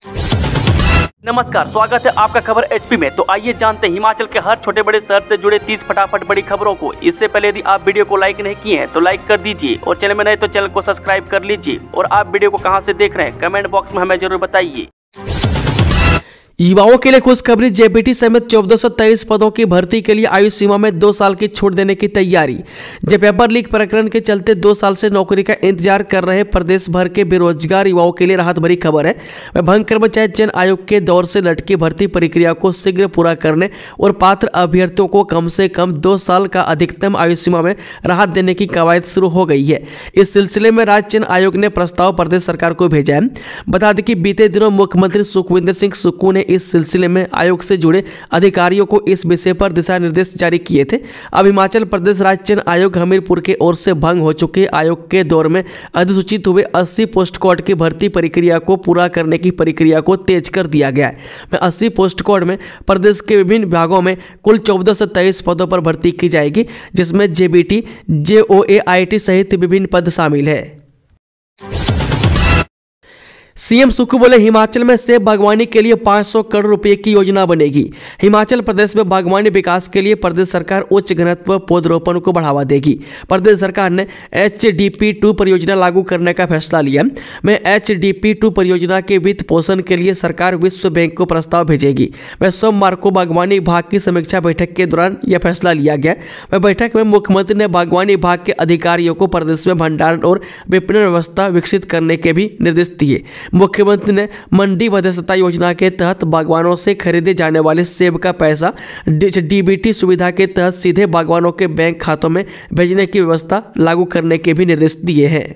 नमस्कार, स्वागत है आपका खबर एचपी में। तो आइए जानते हैं हिमाचल के हर छोटे बड़े शहर से जुड़े 30 फटाफट बड़ी खबरों को। इससे पहले यदि आप वीडियो को लाइक नहीं किए हैं तो लाइक कर दीजिए और चैनल में नए तो चैनल को सब्सक्राइब कर लीजिए। और आप वीडियो को कहां से देख रहे हैं कमेंट बॉक्स में हमें जरूर बताइए। युवाओं के लिए खुशखबरी, जेबीटी समेत 1423 पदों की भर्ती के लिए आयु सीमा में 2 साल की छूट देने की तैयारी। जब पेपर लीक प्रकरण के चलते 2 साल से नौकरी का इंतजार कर रहे प्रदेश भर के बेरोजगार युवाओं के लिए राहत भरी खबर है। वह भंग कर्मचारी चयन आयोग के दौर से लटकी भर्ती प्रक्रिया को शीघ्र पूरा करने और पात्र अभ्यर्थियों को कम से कम 2 साल का अधिकतम आयु सीमा में राहत देने की कवायद शुरू हो गई है। इस सिलसिले में राज्य चयन आयोग ने प्रस्ताव प्रदेश सरकार को भेजा है। बता दें कि बीते दिनों मुख्यमंत्री सुखविंदर सिंह सुक्खू ने इस सिलसिले में आयोग से जुड़े अधिकारियों को इस विषय पर दिशा निर्देश जारी किए थे। अब हिमाचल प्रदेश राज्य चयन आयोग हमीरपुर के ओर से भंग हो चुके आयोग के दौर में अधिसूचित हुए 80 पोस्ट कोड की भर्ती प्रक्रिया को पूरा करने की प्रक्रिया को तेज कर दिया गया है। 80 पोस्ट कोड में प्रदेश के विभिन्न विभागों में कुल 1423 पदों पर भर्ती की जाएगी, जिसमें जेबीटी, जेओए, आईटी सहित विभिन्न पद शामिल है। सीएम सुक्खू बोले, हिमाचल में सेब बागवानी के लिए 500 करोड़ रुपए की योजना बनेगी। हिमाचल प्रदेश में बागवानी विकास के लिए प्रदेश सरकार उच्च घनत्व पौधरोपण को बढ़ावा देगी। प्रदेश सरकार ने HDP2 परियोजना लागू करने का फैसला लिया। मैं HDP2 परियोजना के वित्त पोषण के लिए सरकार विश्व बैंक को प्रस्ताव भेजेगी। वह सोमवार को बागवानी विभाग की समीक्षा बैठक के दौरान यह फैसला लिया गया। वह बैठक में मुख्यमंत्री ने बागवानी विभाग के अधिकारियों को प्रदेश में भंडारण और विपणन व्यवस्था विकसित करने के भी निर्देश दिए। मुख्यमंत्री ने मंडी मध्यस्थता योजना के तहत बागवानों से खरीदे जाने वाले सेब का पैसा डीबीटी सुविधा के तहत सीधे बागवानों के बैंक खातों में भेजने की व्यवस्था लागू करने के भी निर्देश दिए हैं।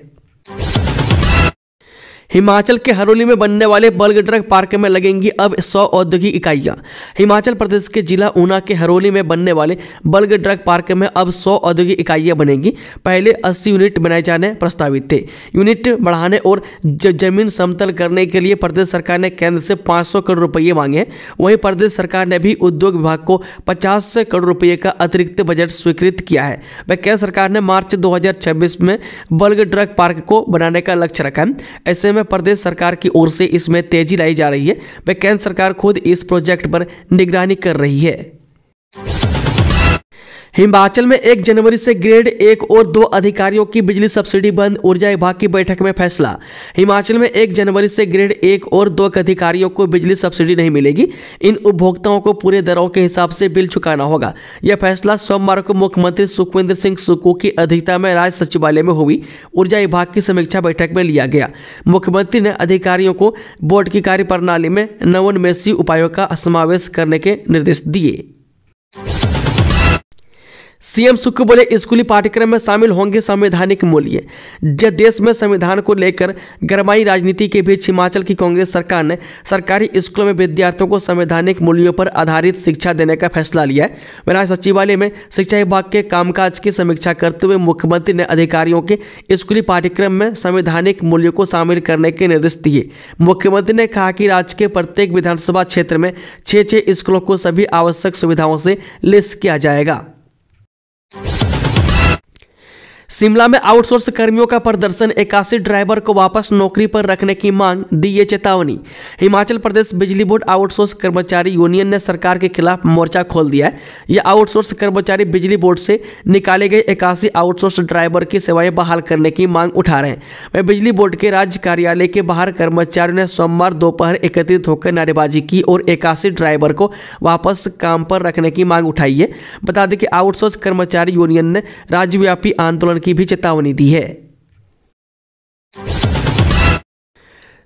हिमाचल के हरोली में बनने वाले बल्क ड्रग पार्क में लगेंगी अब 100 औद्योगिक इकाइयां। हिमाचल प्रदेश के जिला ऊना के हरोली में बनने वाले बल्क ड्रग पार्क में अब 100 औद्योगिक इकाइयां बनेंगी। पहले 80 यूनिट बनाए जाने प्रस्तावित थे। यूनिट बढ़ाने और जमीन समतल करने के लिए प्रदेश सरकार ने केंद्र से 500 करोड़ रुपये मांगे हैं। वहीं प्रदेश सरकार ने भी उद्योग विभाग को 50 करोड़ रुपये का अतिरिक्त बजट स्वीकृत किया है। वह केंद्र सरकार ने मार्च 2026 में बल्क ड्रग पार्क को बनाने का लक्ष्य रखा है। ऐसे में प्रदेश सरकार की ओर से इसमें तेजी लाई जा रही है। वह केंद्र सरकार खुद इस प्रोजेक्ट पर निगरानी कर रही है। हिमाचल में 1 जनवरी से ग्रेड 1 और 2 अधिकारियों की बिजली सब्सिडी बंद, ऊर्जा विभाग की बैठक में फैसला। हिमाचल में 1 जनवरी से ग्रेड 1 और 2 के अधिकारियों को बिजली सब्सिडी नहीं मिलेगी। इन उपभोक्ताओं को पूरे दरों के हिसाब से बिल चुकाना होगा। यह फैसला सोमवार को मुख्यमंत्री सुखविंदर सिंह सुक्खू की अध्यक्षता में राज्य सचिवालय में हुई ऊर्जा विभाग की समीक्षा बैठक में लिया गया। मुख्यमंत्री ने अधिकारियों को बोर्ड की कार्यप्रणाली में नवोन्मेषी उपायों का समावेश करने के निर्देश दिए। सीएम सुक्खू बोले, स्कूली पाठ्यक्रम में शामिल होंगे संवैधानिक मूल्य। जब देश में संविधान को लेकर गरमाई राजनीति के बीच हिमाचल की कांग्रेस सरकार ने सरकारी स्कूलों में विद्यार्थियों को संवैधानिक मूल्यों पर आधारित शिक्षा देने का फैसला लिया है। राज्य सचिवालय में शिक्षा विभाग के कामकाज की समीक्षा करते हुए मुख्यमंत्री ने अधिकारियों के स्कूली पाठ्यक्रम में संवैधानिक मूल्यों को शामिल करने के निर्देश दिए। मुख्यमंत्री ने कहा कि राज्य के प्रत्येक विधानसभा क्षेत्र में 6 स्कूलों को सभी आवश्यक सुविधाओं से लैस किया जाएगा। शिमला में आउटसोर्स कर्मियों का प्रदर्शन, 81 ड्राइवर को वापस नौकरी पर रखने की मांग, दी ये चेतावनी। हिमाचल प्रदेश बिजली बोर्ड आउटसोर्स कर्मचारी यूनियन ने सरकार के खिलाफ मोर्चा खोल दिया है। यह आउटसोर्स कर्मचारी बिजली बोर्ड से निकाले गए 81 आउटसोर्स ड्राइवर की सेवाएं बहाल करने की मांग उठा रहे हैं। वह बिजली बोर्ड के राज्य कार्यालय के बाहर कर्मचारियों ने सोमवार दोपहर एकत्रित होकर नारेबाजी की और 81 ड्राइवर को वापस काम पर रखने की मांग उठाई है। बता दें कि आउटसोर्स कर्मचारी यूनियन ने राज्यव्यापी आंदोलन की भी चेतावनी दी है।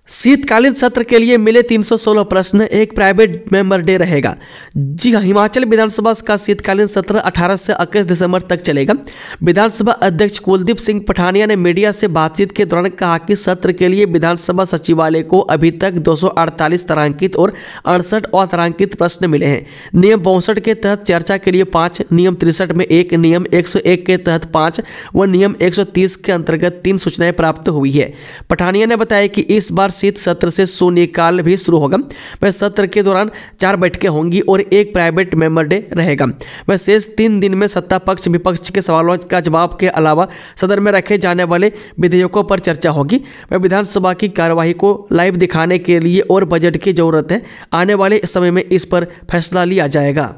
शीतकालीन सत्र के लिए मिले 316 प्रश्न, एक प्राइवेट मेंबर डे रहेगा। जी हाँ, हिमाचल विधानसभा का शीतकालीन सत्र 18 से 21 दिसंबर तक चलेगा। विधानसभा अध्यक्ष कुलदीप सिंह पठानिया ने मीडिया से बातचीत के दौरान कहा कि सत्र के लिए विधानसभा सचिवालय को अभी तक 248 तारांकित और 68 अतारांकित प्रश्न मिले हैं। नियम 62 के तहत चर्चा के लिए 5, नियम 63 में 1, नियम 101 के तहत 5 व नियम 130 के अंतर्गत 3 सूचनाएं प्राप्त हुई है। पठानिया ने बताया कि इस बार शीत सत्र से शून्यकाल भी शुरू होगा। वह सत्र के दौरान 4 बैठकें होंगी और एक प्राइवेट मेंबर डे रहेगा। वह शेष 3 दिन में सत्ता पक्ष विपक्ष के सवालों का जवाब के अलावा सदन में रखे जाने वाले विधेयकों पर चर्चा होगी। वह विधानसभा की कार्यवाही को लाइव दिखाने के लिए और बजट की जरूरत है। आने वाले समय में इस पर फैसला लिया जाएगा।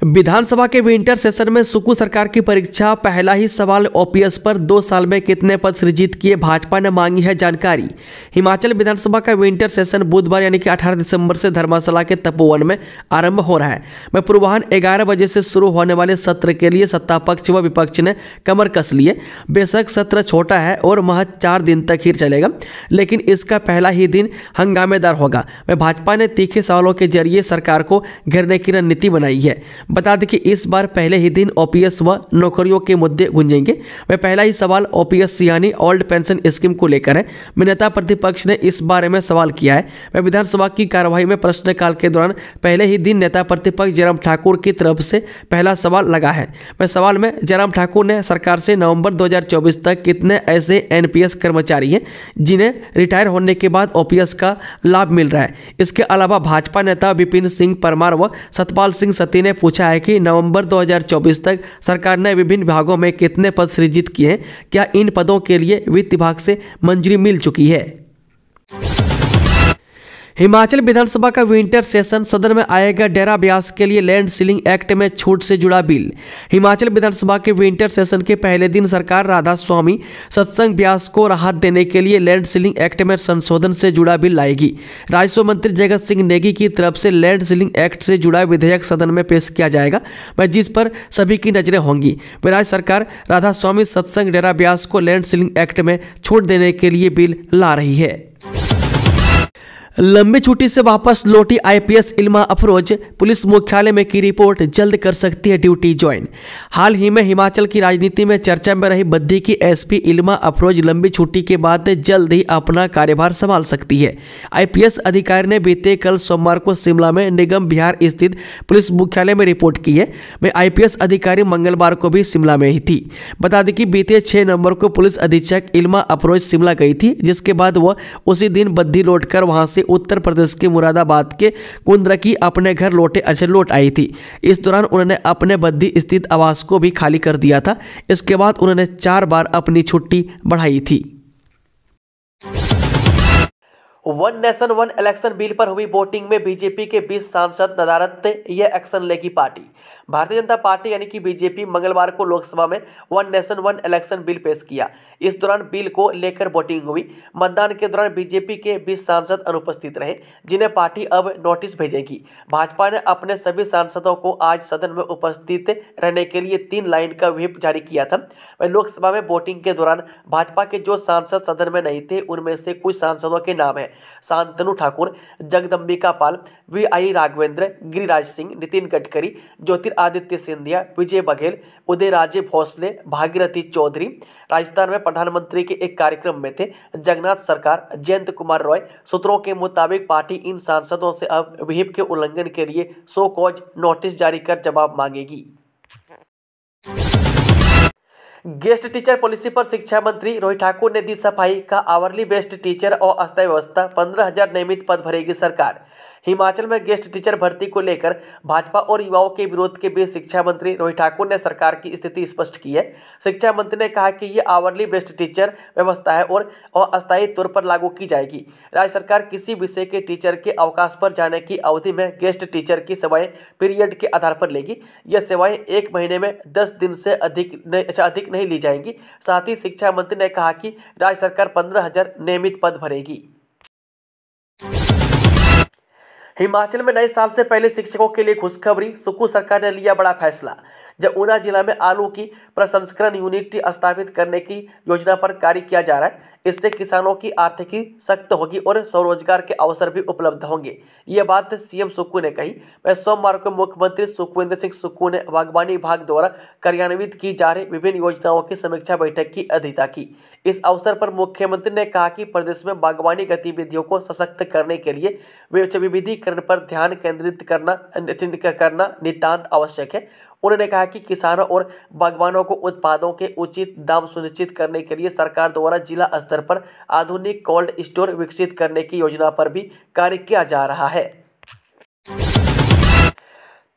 विधानसभा के विंटर सेशन में सुकू सरकार की परीक्षा। पहला ही सवाल, ओपीएस पर 2 साल में कितने पद सृजित किए, भाजपा ने मांगी है जानकारी। हिमाचल विधानसभा का विंटर सेशन बुधवार यानी कि 18 दिसंबर से धर्मशाला के तपोवन में आरंभ हो रहा है। वह पूर्वाह्न 11 बजे से शुरू होने वाले सत्र के लिए सत्ता पक्ष व विपक्ष ने कमर कस लिए। बेशक सत्र छोटा है और महज 4 दिन तक ही चलेगा, लेकिन इसका पहला ही दिन हंगामेदार होगा। वह भाजपा ने तीखे सवालों के जरिए सरकार को घेरने की रणनीति बनाई है। बता दें कि इस बार पहले ही दिन ओपीएस व नौकरियों के मुद्दे गूंजेंगे। वह पहला ही सवाल ओपीएस यानी ओल्ड पेंशन स्कीम को लेकर है। नेता प्रतिपक्ष ने इस बारे में सवाल किया है। वह विधानसभा की कार्यवाही में प्रश्नकाल के दौरान पहले ही दिन नेता प्रतिपक्ष जयराम ठाकुर की तरफ से पहला सवाल लगा है। वह सवाल में जयराम ठाकुर ने सरकार से नवंबर 2024 तक कितने ऐसे एनपीएस कर्मचारी हैं जिन्हें रिटायर होने के बाद ओपीएस का लाभ मिल रहा है। इसके अलावा भाजपा नेता विपिन सिंह परमार व सतपाल सिंह सत्ती ने पूछा है कि नवंबर 2024 तक सरकार ने विभिन्न विभागों में कितने पद सृजित किए हैं, क्या इन पदों के लिए वित्त विभाग से मंजूरी मिल चुकी है। हिमाचल विधानसभा का विंटर सेशन, सदन में आएगा डेरा ब्यास के लिए लैंड सीलिंग एक्ट में छूट से जुड़ा बिल। हिमाचल विधानसभा के विंटर सेशन के पहले दिन सरकार राधा स्वामी सत्संग ब्यास को राहत देने के लिए लैंड सीलिंग एक्ट में संशोधन से जुड़ा बिल लाएगी। राजस्व मंत्री जगत सिंह नेगी की तरफ से लैंड सीलिंग एक्ट से जुड़ा विधेयक सदन में पेश किया जाएगा, जिस पर सभी की नजरें होंगी। राज्य सरकार राधा स्वामी सत्संग डेरा ब्यास को लैंड सीलिंग एक्ट में छूट देने के लिए बिल ला रही है। लंबी छुट्टी से वापस लौटी आईपीएस इल्मा अफरोज, पुलिस मुख्यालय में की रिपोर्ट, जल्द कर सकती है ड्यूटी ज्वाइन। हाल ही में हिमाचल की राजनीति में चर्चा में रही बद्दी की एसपी इल्मा अफरोज लंबी छुट्टी के बाद जल्द ही अपना कार्यभार संभाल सकती है। आईपीएस अधिकारी ने बीते कल सोमवार को शिमला में निगम बिहार स्थित पुलिस मुख्यालय में रिपोर्ट की है। मैं आईपीएस अधिकारी मंगलवार को भी शिमला में ही थी। बता दें कि बीते 6 नवंबर को पुलिस अधीक्षक इल्मा अफरोज शिमला गई थी, जिसके बाद वह उसी दिन बद्दी लौटकर वहां से उत्तर प्रदेश के मुरादाबाद के कुंद्रकी अपने घर लौट आई थी। इस दौरान उन्होंने अपने बद्दी स्थित आवास को भी खाली कर दिया था। इसके बाद उन्होंने 4 बार अपनी छुट्टी बढ़ाई थी। One nation one election bill पर हुई वोटिंग में बीजेपी के 20 सांसद नदारत, यह एक्शन लेगी पार्टी। भारतीय जनता पार्टी यानी कि बीजेपी मंगलवार को लोकसभा में one nation one election bill पेश किया। इस दौरान बिल को लेकर वोटिंग हुई। मतदान के दौरान बीजेपी के 20 सांसद अनुपस्थित रहे, जिन्हें पार्टी अब नोटिस भेजेगी। भाजपा ने अपने सभी सांसदों को आज सदन में उपस्थित रहने के लिए 3 लाइन का व्हिप जारी किया था। वह लोकसभा में वोटिंग के दौरान भाजपा के जो सांसद सदन में नहीं थे, उनमें से कुछ सांसदों के नाम है: शांतनु ठाकुर, जगदम्बिका पाल, वी.आई. राघवेंद्र, गिरिराज सिंह, नितिन गडकरी, ज्योतिरादित्य सिंधिया, विजय बघेल, उदयराजे भोसले, भागीरथी चौधरी। राजस्थान में प्रधानमंत्री के एक कार्यक्रम में थे जगन्नाथ सरकार, जयंत कुमार रॉय। सूत्रों के मुताबिक पार्टी इन सांसदों से अब व्हिप के उल्लंघन के लिए सो कॉज नोटिस जारी कर जवाब मांगेगी। गेस्ट टीचर पॉलिसी पर शिक्षा मंत्री रोहित ठाकुर ने दी सफाई का आवरली बेस्ट टीचर और अस्थायी व्यवस्था 15,000 नियमित पद भरेगी सरकार। हिमाचल में गेस्ट टीचर भर्ती को लेकर भाजपा और युवाओं के विरोध के बीच शिक्षा मंत्री रोहित ठाकुर ने सरकार की स्थिति स्पष्ट की है। शिक्षा मंत्री ने कहा कि ये आवरली बेस्ट टीचर व्यवस्था है और अस्थायी तौर पर लागू की जाएगी। राज्य सरकार किसी विषय के टीचर के अवकाश पर जाने की अवधि में गेस्ट टीचर की सेवाएं पीरियड के आधार पर लेगी। यह सेवाएं 1 महीने में 10 दिन से अधिक नहीं ली जाएंगी। साथ ही शिक्षा मंत्री ने कहा कि राज्य सरकार 15,000 नियमित पद भरेगी। हिमाचल में नए साल से पहले शिक्षकों के लिए खुशखबरी, सुकू सरकार ने लिया बड़ा फैसला। जब ऊना जिला में आलू की प्रसंस्करण यूनिट स्थापित करने की योजना पर कार्य किया जा रहा है, इससे किसानों की आर्थिकी सख्त होगी और स्वरोजगार के अवसर भी उपलब्ध होंगे। ये बात सीएम सुक्खू ने कही। वह सोमवार को मुख्यमंत्री सुखविंदर सिंह सुक्खू ने बागवानी विभाग द्वारा कार्यान्वित की जा रही विभिन्न योजनाओं की समीक्षा बैठक की अध्यक्षता की। इस अवसर पर मुख्यमंत्री ने कहा कि प्रदेश में बागवानी गतिविधियों को सशक्त करने के लिए विविधीकरण पर ध्यान केंद्रित करना नितांत आवश्यक है। उन्होंने कहा कि किसानों और बागवानों को उत्पादों के उचित दाम सुनिश्चित करने के लिए सरकार द्वारा जिला स्तर पर आधुनिक कोल्ड स्टोर विकसित करने की योजना पर भी कार्य किया जा रहा है।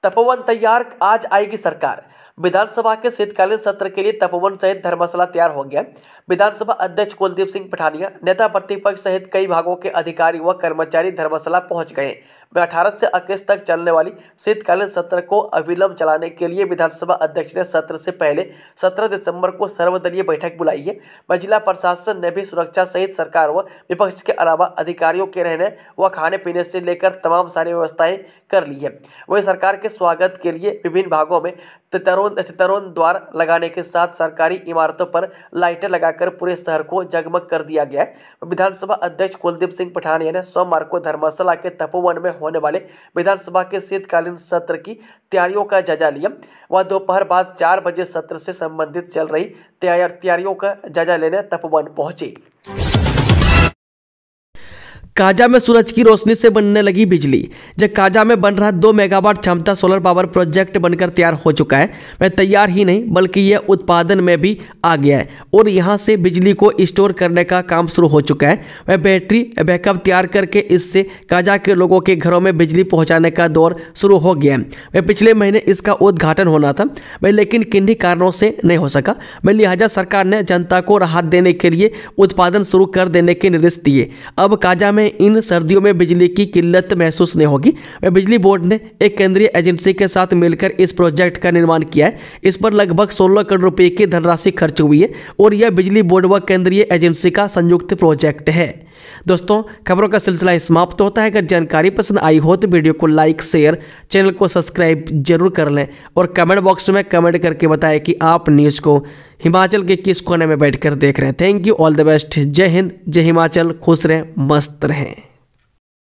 तपोवन तैयार, आज आएगी सरकार। विधानसभा के शीतकालीन सत्र के लिए तपोवन सहित धर्मशाला तैयार हो गया। विधानसभा अध्यक्ष कुलदीप सिंह पठानिया, नेता प्रतिपक्ष सहित कई विभागों के अधिकारी व कर्मचारी धर्मशाला पहुंच गए। 18 से 21 तक चलने वाली शीतकालीन सत्र को अविलंब चलाने के लिए विधानसभा अध्यक्ष ने सत्र से पहले 17 दिसंबर को सर्वदलीय बैठक बुलाई है। जिला प्रशासन ने भी सुरक्षा सहित सरकार व विपक्ष के अलावा अधिकारियों के रहने व खाने पीने से लेकर तमाम सारी व्यवस्थाएं कर ली है। वही सरकार के स्वागत के लिए विभिन्न भागों में तरोन द्वार लगाने के साथ सरकारी इमारतों पर लाइटें लगाकर पूरे शहर को जगमग कर दिया गया है। विधानसभा अध्यक्ष कुलदीप सिंह पठानिया ने सोमवार को धर्मशाला के तपोवन में होने वाले विधानसभा के शीतकालीन सत्र की तैयारियों का जायजा लिया। वह दोपहर बाद 4 बजे सत्र से संबंधित चल रही तैयारियों का जायजा लेने तपोवन पहुंचे। काजा में सूरज की रोशनी से बनने लगी बिजली। जब काजा में बन रहा 2 मेगावाट क्षमता सोलर पावर प्रोजेक्ट बनकर तैयार हो चुका है। वह तैयार ही नहीं बल्कि यह उत्पादन में भी आ गया है और यहां से बिजली को स्टोर करने का काम शुरू हो चुका है। वह बैटरी बैकअप तैयार करके इससे काजा के लोगों के घरों में बिजली पहुँचाने का दौर शुरू हो गया है। वह पिछले महीने इसका उद्घाटन होना था वह लेकिन किन्हीं कारणों से नहीं हो सका। लिहाजा सरकार ने जनता को राहत देने के लिए उत्पादन शुरू कर देने के निर्देश दिए। अब काजा में इन सर्दियों में बिजली की किल्लत महसूस नहीं होगी। बिजली बोर्ड ने एक केंद्रीय एजेंसी के साथ मिलकर इस प्रोजेक्ट का निर्माण किया है। इस पर लगभग 16 करोड़ रुपए की धनराशि खर्च हुई है और यह बिजली बोर्ड व केंद्रीय एजेंसी का संयुक्त प्रोजेक्ट है। दोस्तों, खबरों का सिलसिला समाप्त होता है। अगर जानकारी पसंद आई हो तो वीडियो को लाइक, शेयर, चैनल को सब्सक्राइब जरूर कर लें और कमेंट बॉक्स में कमेंट करके बताएं कि आप न्यूज़ को हिमाचल के किस कोने में बैठकर देख रहे हैं। Thank you, all the best. जय हिंद, जय हिमाचल, खुश रहें, मस्त रहें।